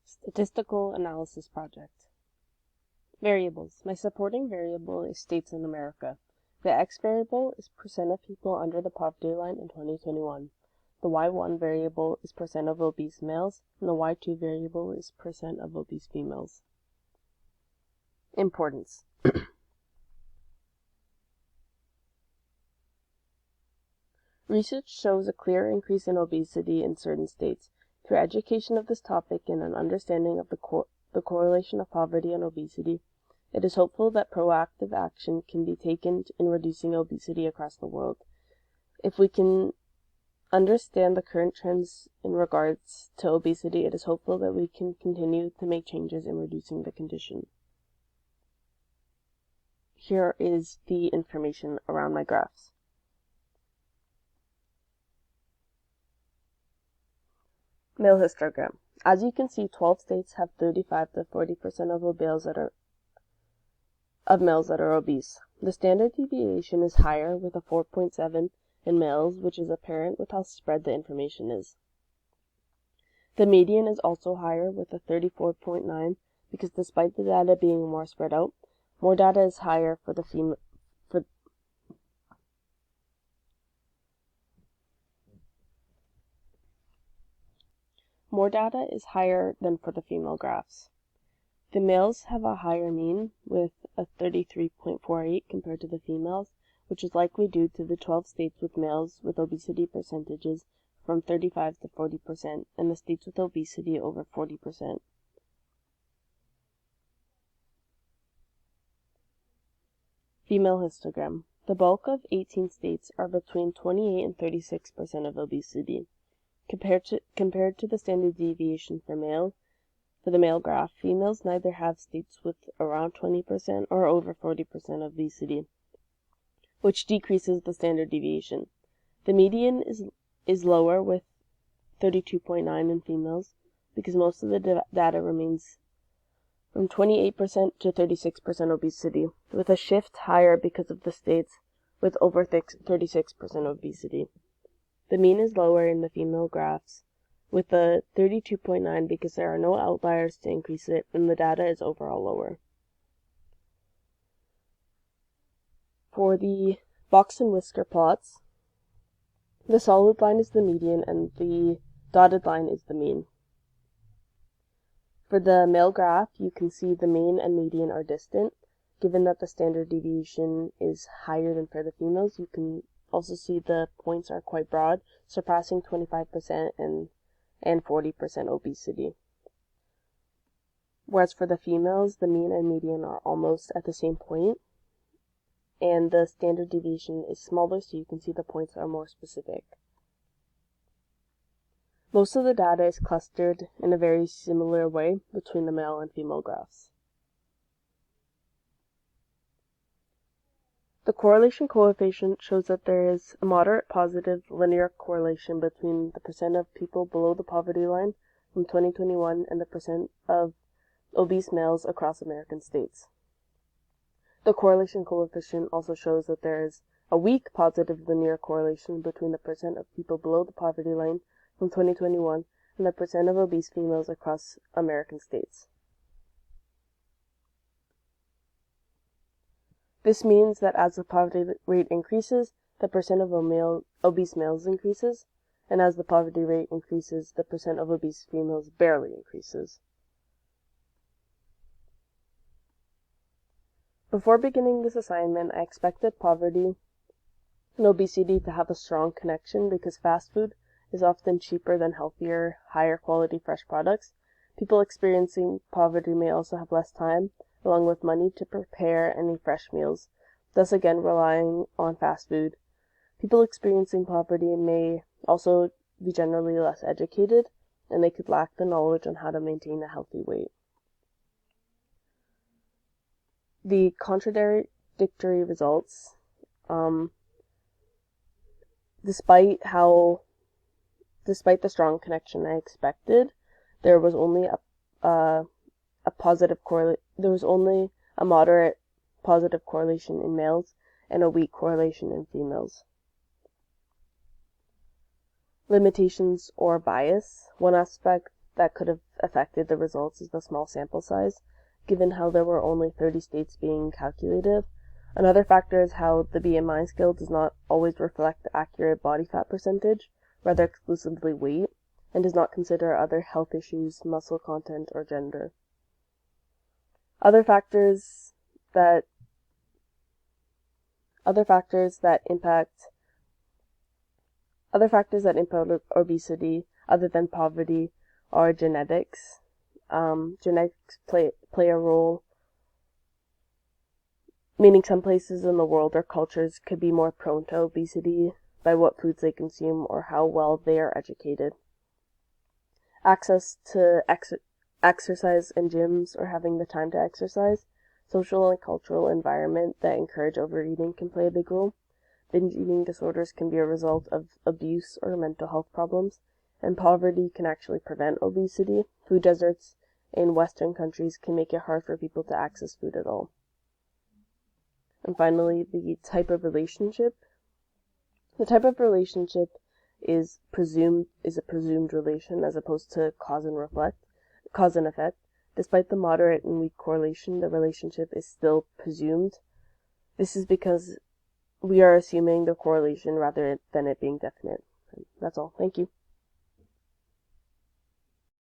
Statistical Analysis Project. Variables. My supporting variable is states in America. The X variable is percent of people under the poverty line in 2021. The Y1 variable is percent of obese males, and the Y2 variable is percent of obese females. Importance. Research shows a clear increase in obesity in certain states. Through education of this topic and an understanding of the correlation of poverty and obesity, it is hopeful that proactive action can be taken in reducing obesity across the world. If we can understand the current trends in regards to obesity, it is hopeful that we can continue to make changes in reducing the condition. Here is the information around my graphs. Male histogram. As you can see, 12 states have 35 to 40% of males that are obese. The standard deviation is higher with a 4.7 in males, which is apparent with how spread the information is. The median is also higher with a 34.9 because despite the data being more spread out, more data is higher for the female. More data is higher than for the female graphs. The males have a higher mean with a 33.48 compared to the females, which is likely due to the 12 states with males with obesity percentages from 35 to 40% and the states with obesity over 40%. Female histogram. The bulk of 18 states are between 28 and 36% of obesity. Compared to the standard deviation for the male graph, females neither have states with around 20% or over 40% obesity, which decreases the standard deviation. The median is lower with 32.9 in females because most of the data remains from 28% to 36% obesity, with a shift higher because of the states with over 36% obesity. The mean is lower in the female graphs, with a 32.9 because there are no outliers to increase it, and the data is overall lower. For the box and whisker plots, the solid line is the median and the dotted line is the mean. For the male graph, you can see the mean and median are distant. Given that the standard deviation is higher than for the females, you can also see the points are quite broad, surpassing 25% and 40% obesity. Whereas for the females, the mean and median are almost at the same point, and the standard deviation is smaller, so you can see the points are more specific. Most of the data is clustered in a very similar way between the male and female graphs. The correlation coefficient shows that there is a moderate positive linear correlation between the percent of people below the poverty line from 2021 and the percent of obese males across American states. The correlation coefficient also shows that there is a weak positive linear correlation between the percent of people below the poverty line from 2021 and the percent of obese females across American states. This means that as the poverty rate increases, the percent of obese males increases, and as the poverty rate increases, the percent of obese females barely increases. Before beginning this assignment, I expected poverty and obesity to have a strong connection because fast food is often cheaper than healthier, higher quality fresh products. People experiencing poverty may also have less time, along with money, to prepare any fresh meals, thus again relying on fast food. People experiencing poverty may also be generally less educated, and they could lack the knowledge on how to maintain a healthy weight. The contradictory results, despite the strong connection I expected, there was only there was only a moderate positive correlation in males and a weak correlation in females. Limitations or bias. One aspect that could have affected the results is the small sample size, given how there were only 30 states being calculated. Another factor is how the BMI scale does not always reflect the accurate body fat percentage, rather exclusively weight, and does not consider other health issues, muscle content, or gender. Other factors that impact obesity, other than poverty, are genetics. Genetics play a role, meaning some places in the world or cultures could be more prone to obesity by what foods they consume or how well they are educated. Access to exercise and gyms, or having the time to exercise, social and cultural environment that encourage overeating can play a big role. Binge eating disorders can be a result of abuse or mental health problems, and poverty can actually prevent obesity. Food deserts in Western countries can make it hard for people to access food at all. And finally, the type of relationship. The type of relationship is a presumed relation as opposed to cause and effect. Despite the moderate and weak correlation, the relationship is still presumed. This is because we are assuming the correlation rather than it being definite. That's all. Thank you.